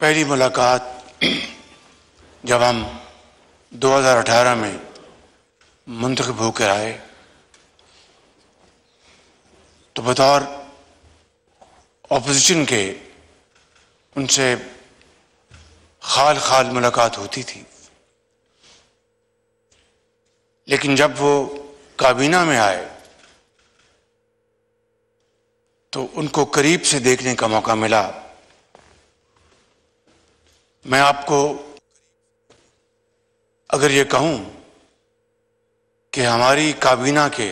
پہلی ملاقات جب ہم 2018 میں منتخب ہو کر آئے تو بطور اپوزیشن کے ان سے خال خال ملاقات ہوتی تھی، لیکن جب وہ کابینہ میں آئے تو ان کو قریب سے دیکھنے کا موقع ملا۔ میں آپ کو اگر یہ کہوں کہ ہماری کابینہ کے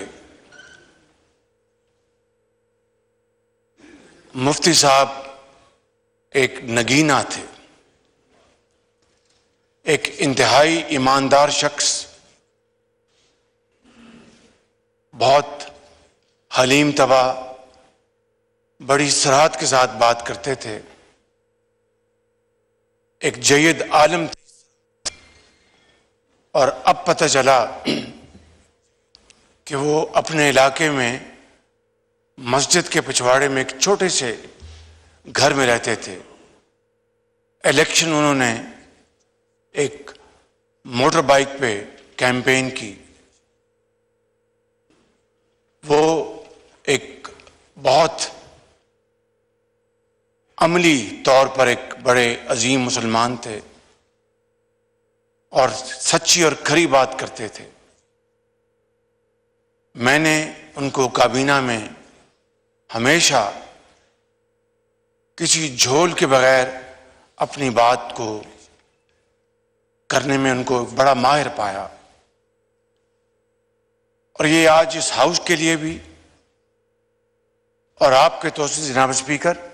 مفتی صاحب ایک نگینہ تھے، ایک انتہائی ایماندار شخص، بہت حلیم طبع، بڑی صراحت کے ساتھ بات کرتے تھے، ایک جید عالم تھے، اور اب پتہ چلا کہ وہ اپنے علاقے میں مسجد کے پچھواڑے میں ایک چھوٹے سے گھر میں رہتے تھے۔ الیکشن انہوں نے ایک موٹر بائک پہ کیمپین کی۔ وہ ایک بہت عملی طور پر ایک بڑے عظیم مسلمان تھے اور سچی اور کھری بات کرتے تھے۔ میں نے ان کو کابینہ میں ہمیشہ کسی جھول کے بغیر اپنی بات کو کرنے میں ان کو بڑا ماہر پایا، اور یہ آج اس ہاؤس کے لیے بھی اور آپ کے توسط جناب اسپیکر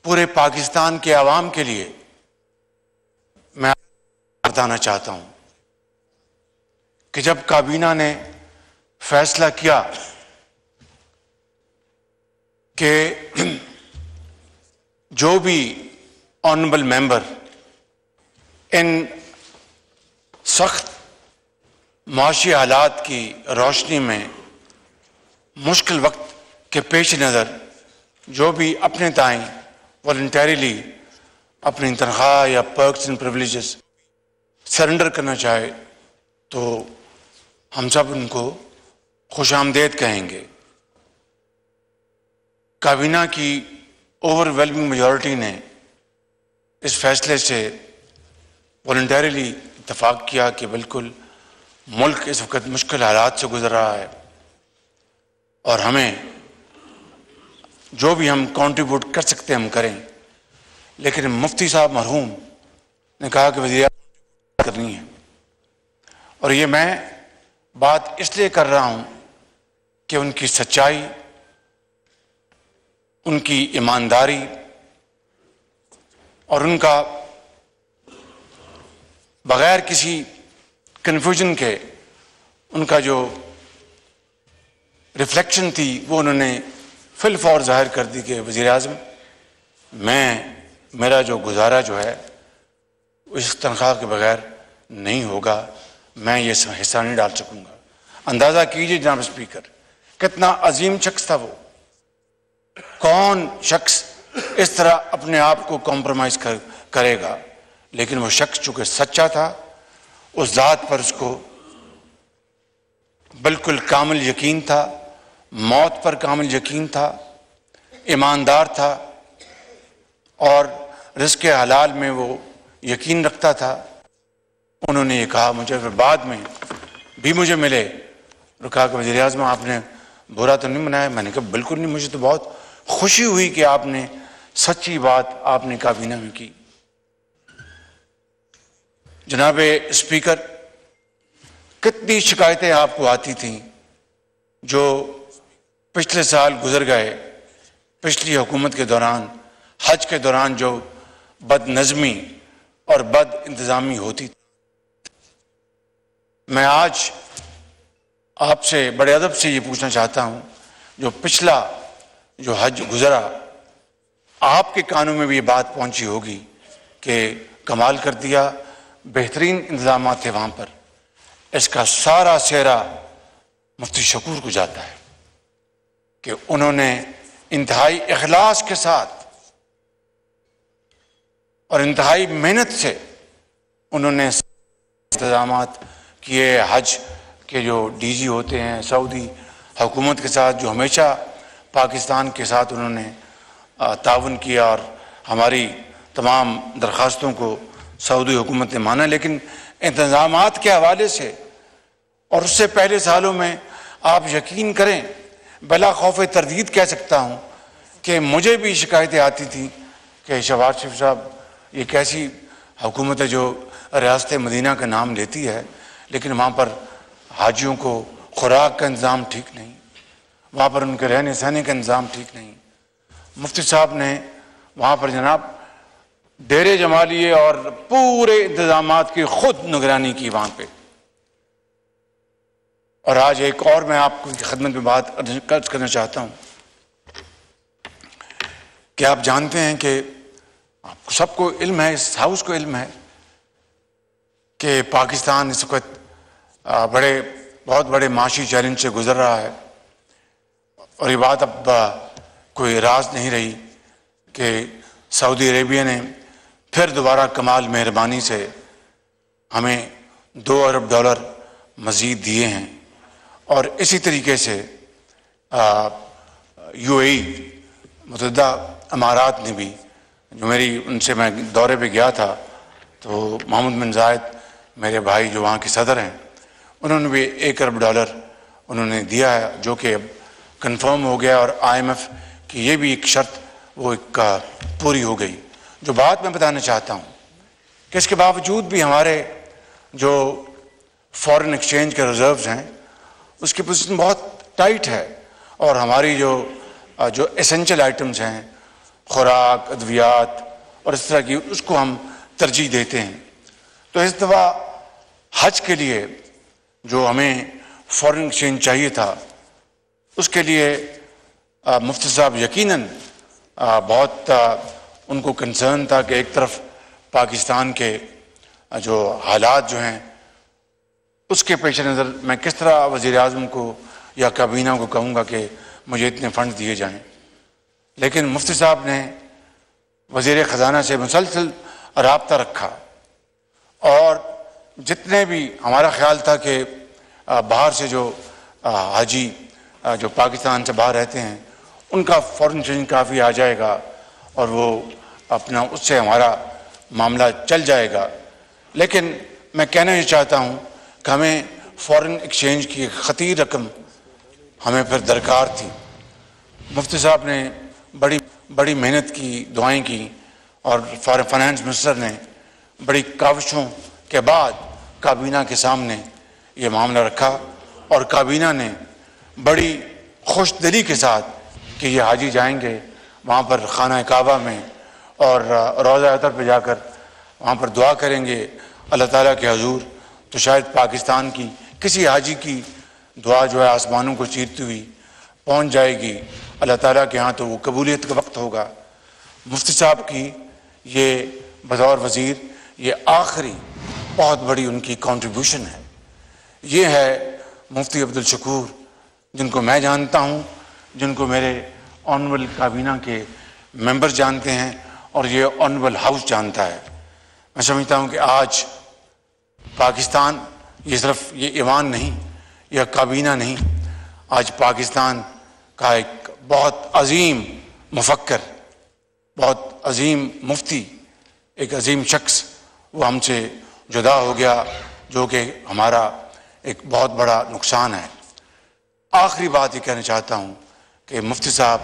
پورے پاکستان کے عوام کے لیے میں بتانا چاہتا ہوں کہ جب کابینہ نے فیصلہ کیا کہ جو بھی آنریبل ممبر ان سخت معاشی حالات کی روشنی میں مشکل وقت کے پیش نظر جو بھی اپنے تائیں والنٹیریلی اپنی تنخواہ یا پرکس اینڈ پریولیجز سرنڈر کرنا چاہے تو ہم سب ان کو خوش آمدید کہیں گے۔ کابینہ کی اوور ویلمنگ میجورٹی نے اس فیصلے سے والنٹیریلی اتفاق کیا کہ بالکل ملک اس وقت مشکل حالات سے گزر رہا ہے، اور ہمیں جو بھی ہم کنٹریبیوٹ کر سکتے ہیں ہم کریں، لیکن مفتی صاحب مرحوم نے کہا کہ وزیر اعظم کرنی ہے، اور یہ میں بات اس لیے کر رہا ہوں کہ ان کی سچائی، ان کی ایمانداری اور ان کا بغیر کسی کنفیوژن کے ان کا جو ریفلیکشن تھی وہ انہوں نے فی الفور ظاہر کر دی کہ وزیر اعظم میرا جو گزارا جو ہے اس تنخواہ کے بغیر نہیں ہوگا، میں یہ حصہ نہیں ڈال سکوں گا۔ اندازہ کیجیے جناب اسپیکر کتنا عظیم شخص تھا وہ، کون شخص اس طرح اپنے آپ کو کمپرومائز کرے گا، لیکن وہ شخص چونکہ سچا تھا، اس ذات پر اس کو بالکل کامل یقین تھا، موت پر کامل یقین تھا، ایماندار تھا، اور رزق حلال میں وہ یقین رکھتا تھا۔ انہوں نے یہ کہا مجھے، پھر بعد میں بھی مجھے ملے اور کہا کہ وزیر اعظم آپ نے برا تو نہیں منایا؟ میں نے کہا بالکل نہیں، مجھے تو بہت خوشی ہوئی کہ آپ نے سچی بات آپ نے کابینہ میں کی۔ جناب اسپیکر، کتنی شکایتیں آپ کو آتی تھیں جو پچھلے سال گزر گئے، پچھلی حکومت کے دوران، حج کے دوران جو بد نظمی اور بد انتظامی ہوتی تھی۔ میں آج آپ سے بڑے ادب سے یہ پوچھنا چاہتا ہوں، جو پچھلا جو حج گزرا، آپ کے کانوں میں بھی یہ بات پہنچی ہوگی کہ کمال کر دیا، بہترین انتظامات تھے وہاں پر، اس کا سارا سہرا مفتی شکور کو جاتا ہے کہ انہوں نے انتہائی اخلاص کے ساتھ اور انتہائی محنت سے انہوں نے انتظامات کیے. حج کے جو ڈی جی ہوتے ہیں سعودی حکومت کے ساتھ، جو ہمیشہ پاکستان کے ساتھ انہوں نے تعاون کیا اور ہماری تمام درخواستوں کو سعودی حکومت نے مانا. لیکن انتظامات کے حوالے سے اور اس سے پہلے سالوں میں آپ یقین کریں، بلا خوف تردید کہہ سکتا ہوں کہ مجھے بھی شکایتیں آتی تھیں کہ شہباز شریف صاحب یہ کیسی حکومت ہے جو ریاست مدینہ کا نام لیتی ہے لیکن وہاں پر حاجیوں کو خوراک کا انتظام ٹھیک نہیں، وہاں پر ان کے رہنے سہنے کا انتظام ٹھیک نہیں. مفتی صاحب نے وہاں پر جناب ڈیرے جما لیے اور پورے انتظامات کی خود نگرانی کی وہاں پہ. اور آج ایک اور میں آپ کی خدمت میں بات عرض کرنا چاہتا ہوں کہ آپ جانتے ہیں کہ آپ سب کو علم ہے، اس ہاؤس کو علم ہے کہ پاکستان اس وقت بہت بڑے معاشی چیلنج سے گزر رہا ہے. اور یہ بات اب کوئی راز نہیں رہی کہ سعودی عربیہ نے پھر دوبارہ کمال مہربانی سے ہمیں $2 ارب مزید دیے ہیں. اور اسی طریقے سے یو اے ای متحدہ امارات نے بھی، جو ان سے میں دورے پہ گیا تھا تو محمد بن زائد میرے بھائی جو وہاں کے صدر ہیں، انہوں نے بھی $1 ارب انہوں نے دیا ہے، جو کہ اب کنفرم ہو گیا. اور آئی ایم ایف کی یہ بھی ایک شرط وہ پوری ہو گئی. جو بات میں بتانا چاہتا ہوں کہ اس کے باوجود بھی ہمارے جو فورن ایکسچینج کے ریزروز ہیں اس کی پوزیشن بہت ٹائٹ ہے، اور ہماری جو ایسنشل آئٹمز ہیں، خوراک، ادویات اور اس طرح کی، اس کو ہم ترجیح دیتے ہیں. تو اس دفعہ حج کے لیے جو ہمیں فورن ایکسچینج چاہیے تھا اس کے لیے مفتی صاحب یقیناً بہت ان کو کنسرن تھا کہ ایک طرف پاکستان کے جو حالات جو ہیں اس کے پیش نظر میں کس طرح وزیر اعظم کو یا کابینہ کو کہوں گا کہ مجھے اتنے فنڈ دیے جائیں. لیکن مفتی صاحب نے وزیر خزانہ سے مسلسل رابطہ رکھا، اور جتنے بھی ہمارا خیال تھا کہ باہر سے جو حاجی جو پاکستان سے باہر رہتے ہیں ان کا فورن ایکسچینج کافی آ جائے گا اور وہ اپنا اس سے ہمارا معاملہ چل جائے گا. لیکن میں کہنا یہ چاہتا ہوں کہ ہمیں فورن ایکسچینج کی خطیر رقم ہمیں پھر درکار تھی. مفتی صاحب نے بڑی محنت کی، دعائیں کی، اور فائنانس منسٹر نے بڑی کاوشوں کے بعد کابینہ کے سامنے یہ معاملہ رکھا، اور کابینہ نے بڑی خوش دلی کے ساتھ کہ یہ حاجی جائیں گے وہاں پر خانہ کعبہ میں اور روضہ اطہر پہ جا کر وہاں پر دعا کریں گے اللہ تعالیٰ کے حضور، تو شاید پاکستان کی کسی حاجی کی دعا جو ہے آسمانوں کو چیرتی ہوئی پہنچ جائے گی اللہ تعالیٰ کے ہاں، تو وہ قبولیت کا وقت ہوگا. مفتی صاحب کی یہ بطور وزیر یہ آخری بہت بڑی ان کی کنٹریبیوشن ہے. یہ ہے مفتی عبدالشکور جن کو میں جانتا ہوں، جن کو میرے آنریبل کابینہ کے ممبر جانتے ہیں، اور یہ آنریبل ہاؤس جانتا ہے. میں سمجھتا ہوں کہ آج پاکستان یہ صرف یہ ایوان نہیں یا کابینہ نہیں، آج پاکستان کا ایک بہت عظیم مفکر، بہت عظیم مفتی، ایک عظیم شخص وہ ہم سے جدا ہو گیا، جو کہ ہمارا ایک بہت بڑا نقصان ہے. آخری بات یہ کہنا چاہتا ہوں کہ مفتی صاحب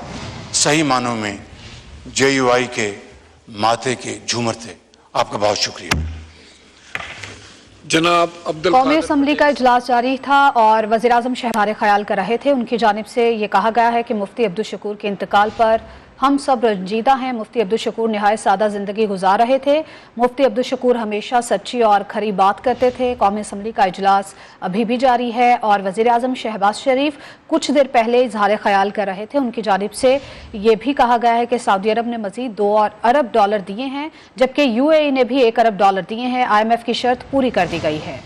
صحیح معنوں میں JUI کے ماتھے کے جھومر تھے. آپ کا بہت شکریہ. جناب قومی اسمبلی کا اجلاس جاری تھا اور وزیراعظم شہباز خیال کر رہے تھے. ان کی جانب سے یہ کہا گیا ہے کہ مفتی عبدالشکور کے انتقال پر ہم سب رنجیدہ ہیں. مفتی عبدالشکور نہایت سادہ زندگی گزار رہے تھے. مفتی عبدالشکور ہمیشہ سچی اور کھری بات کرتے تھے. قومی اسمبلی کا اجلاس ابھی بھی جاری ہے اور وزیراعظم شہباز شریف کچھ دیر پہلے اظہار خیال کر رہے تھے. ان کی جانب سے یہ بھی کہا گیا ہے کہ سعودی عرب نے مزید $2 ارب دیے ہیں، جبکہ UAE نے بھی $1 ارب دیے ہیں. IMF کی شرط پوری کر دی گئی ہے.